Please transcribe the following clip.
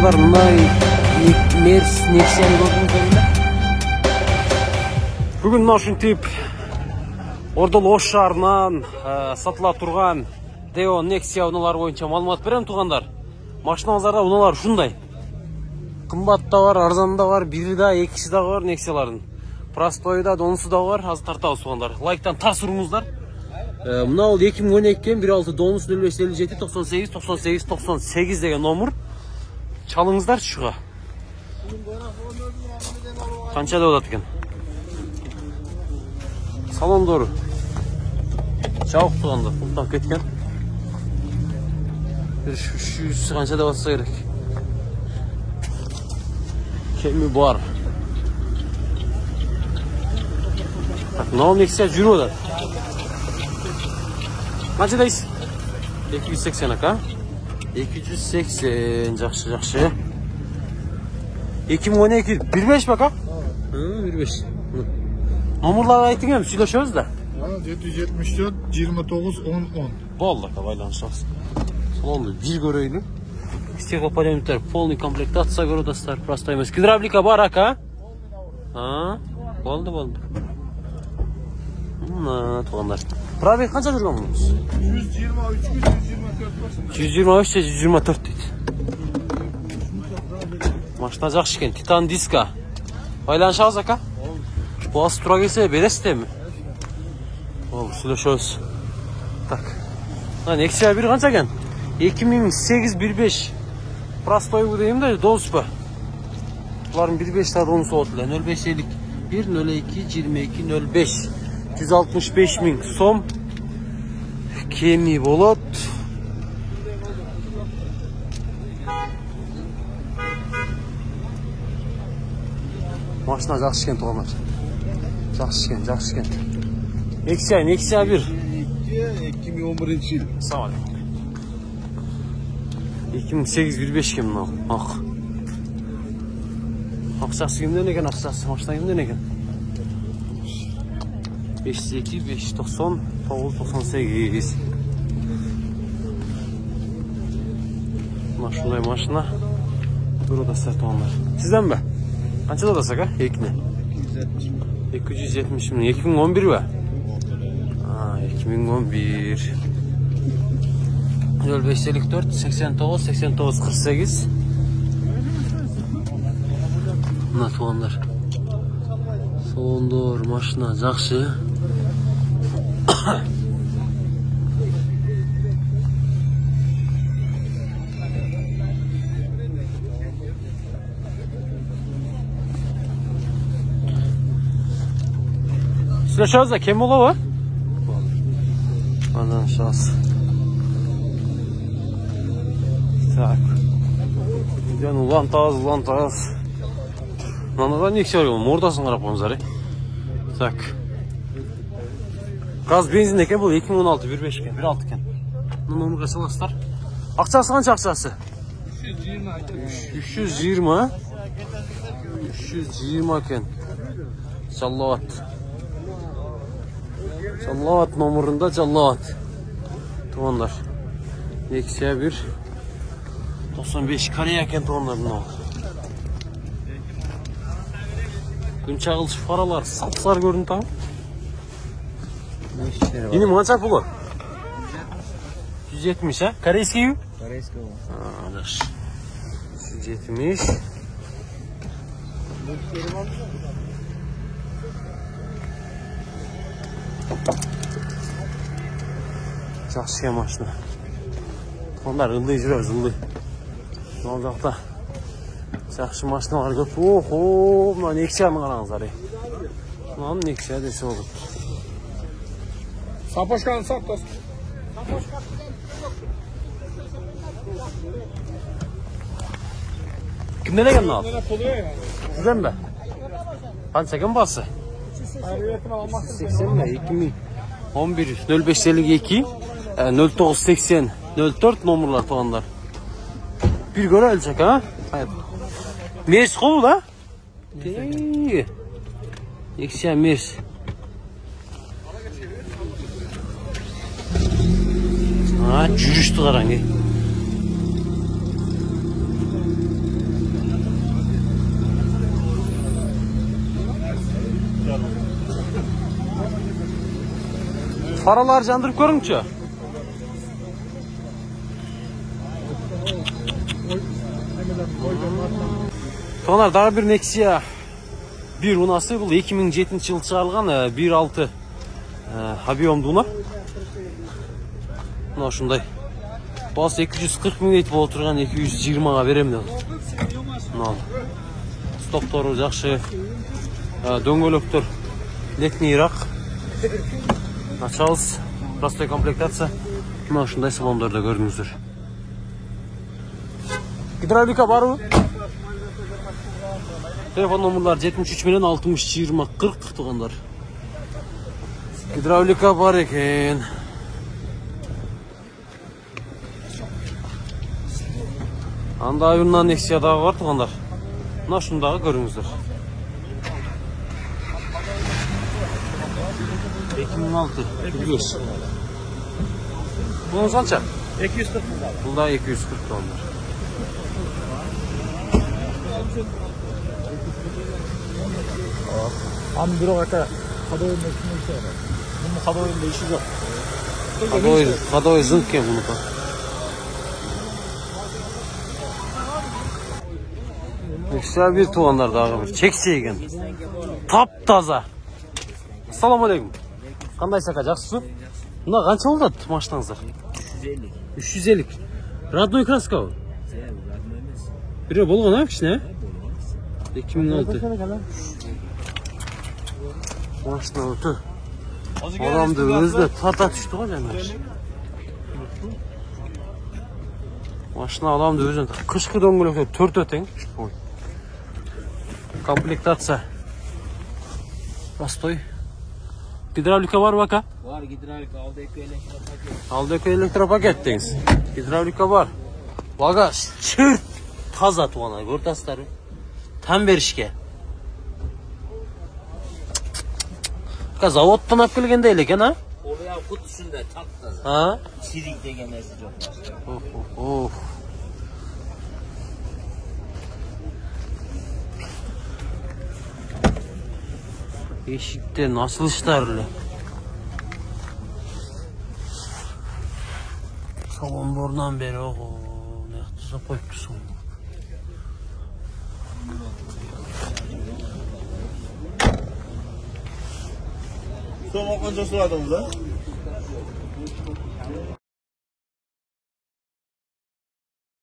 Tuğanlar bunlar Mers Nexia'yı gördüğünüz. Bugün ушинтип Ордол Ош шаарынан сатыла турган Део Nexia унаалары боюнча маалымат берем туугандар. Машиналарда унаалар ушундай. Кымбат да бар, арзан да бар, бири да, экиси да бар Nexia'лардын. Простой да, донусу да бар. Азыр тартабыз туугандар. Лайктан тас уруңуздар. Мына ол 2012 16 донус 0557 98 98 98 деген номер. Чалыңыздар чыга. Канча деп атат экен? Салондору. Жабык турганда пулттан кеткен. 300 канча деп атса керек. Кеми бар. Мына Nexia жүрүп атат. Канча дейсиз? 280 ака. 280 жакшы. 2012 15 бака? 15. Номерларды айтыңыз, сүйлөшөбүз да. 774 29 10 10. Болду, байланышабыз. Салонду бир көрөйлү. Стеклоподъемниктер полный комплектация көрөдүсүздар. Простой эмес. Гидравлика бар ака? Болду. Туугандар. Пробег канча жүргөн мунуз? 123 124 дейт. Машина жакшы экен, титан диска. Байланышабыз ака? Басып тура келсе бересиздерби? Сүйлөшөбүз. Так. Nexia 1 канча экен? 2008 15. Простой бу дейм да, донуспу. Булардын 15 та донусу болот эле. 0551 02 22 05. 165 000 сом. Кеми болот. Машина жакшы экен туугандар. Жакшы экен. Nexia 1. 2011 yıl. Sağ olun. 2008 15 eкен мынау. Акчасы кимден экен, акчасы машина кимден экен? 502 590 998. Ушундай машина. Burada сатылгандар. Сизденби? Канчада дасак, а? Экине. 270 000. 2011 бе? 2011. 0554 89 89 48. Мына туугандар. Салондор машина жакшы. Сүйлөшөбүз да, кем болобу? Анан шас. Так. Ден улан таз. Мынада Nexia бар, мордасын карап коюңуздар. Так. Газ бензин экен, бул 2016 15 экен, 16 экен. Номерге саласыздар. Акчасы канча акчасы? 320. 320 экен. Жаллават номерында жаллават. Туугандар. Nexia 1 95 Корея экен туугандар мына. Күн чагылыш фаралар сапсар көрүнүп атабы? Эми канча пулу? 170, а? Корейский? Корейский. Жакшы. 170. Жакшы машина. Туугандар, ылдый жүрөбүз, ылдый. Мына жакта жакшы машиналар көп. Охо, мына Nexia'ны караңыздар. Мына Nexia десе болот. Сапошканы сактас. Кимден экен мына? Сизденби? Канча экен басы? 80 2011 0552 0980 04 номерлар туугандар. Bir görəyləcək, ha? Mers qolu da? Nexia Mers. Жүрüştü qarangi. Faralar jandırıp görüngçü. Tonar daha bir Nexia 1 unası bu 2007 yıl çıkarılgan 1.6 объемдуна. Мына ушундай. Басы 240 миң дейт болуп турган 220га берем деп. Мына. Стоптору жакшы. Дөңгөлөктөр летнийраак. Ачабыз. Простой комплектация. Мына ушундай салондордо көрүңүздөр. Гидравлика барбы? Телефон номерлары 73 менен 60 20 40 тугандар. Гидравлика бар экен. Анда айынан Nexia дагы бар тугандар. Мына ушундагы көрүңүздөр. 2006 105. Бул канча? 240 миң. Бул да 240 тугандар. Аны бирок ата кадойын өчүнүшө. Муну кадойында иши жок. Кадой зынкен мунука. Nexia bir tuğanlar dağı bir çekse eкен. Tap-таза. Assalamu alaikum. Qanday saka, жақсысыз? Мына қанша болды машинаңыздар? 350. 350. Родной краска ол? Родной емес. Біреу болған а кішіне? 2006. Машина өті. Адамды өзді тарта түшті ғой жаңа. Машина адамды өзін қышқы дөңгелекте 4 өтең. Комплектация. Простой. Гидравлика бар бака? Var gidravlika aldı eko elektropaket. Aldı eko elektropakет деңіз. Гидравлика бар. Багаж чырт таза туғана көртастары. Там берішке. Заводтан алып келгенде екен, а? Oraya kutusunda taptaza. Ha? Çirik degen nesi yok başka. Of. Eşikte nasıl işlerli? Salon buradan beri ooo. Ne yaptıysa koyuptusun. Soğuk önce suladınız ha?